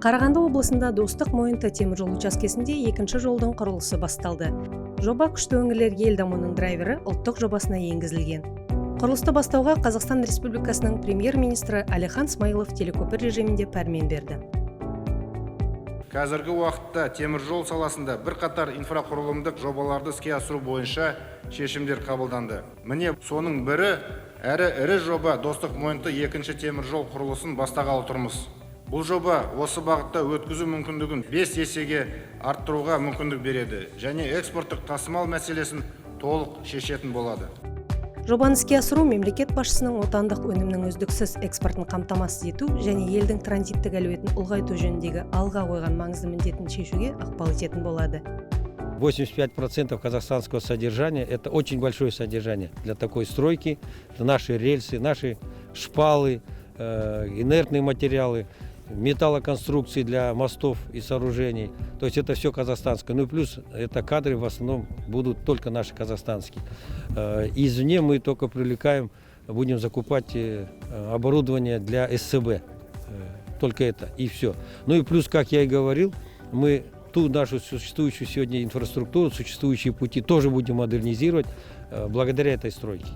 Қарағанды облысында Достық Мойынты теміржол учаскесінде екінші жолдың құрылысы басталды. Жоба күшті өңірлерге ел дамуының драйвері ұлттық жобасына енгізілген. Құрылысты бастауға Қазақстан Республикасының премьер-министрі Әлихан Смайылов телекөпір режимінде пәрмен берді. Қазіргі уақытта теміржол саласында бірқатар инфрақұрылымдық жобаларды іске асыру бойынша шешімдер қабылданды. Міне соның бірі ірі жоба Достық Мойынты екінші теміржол құрылысын бастағалы тұрмыз. Бұл жоба осы бағытта өткізу мүмкіндігін 5 есеге арттыруға мүмкіндік береді және экспорттық тасымал мәселесін толық шешетін болады. Жобаны іске асыру мемлекет басшысының отандық өнімнің үздіксіз экспортын қамтамасыз ету және елдің транзиттік әлеуетін ұлғайту жөніндегі алға қойған маңызды міндетін шешуге ықпал ететін болады. 85% казахстанского содержания – это очень большое содержание для такой стройки. Это наши рельсы, наши шпалы, инертные материалы, металлоконструкции для мостов и сооружений. То есть это все казахстанское. Ну и плюс это кадры в основном будут только наши казахстанские. Извне мы только привлекаем, будем закупать оборудование для СЦБ. Только это и все. Ну и плюс, как я и говорил, мы ту нашу существующую сегодня инфраструктуру, существующие пути тоже будем модернизировать благодаря этой стройке.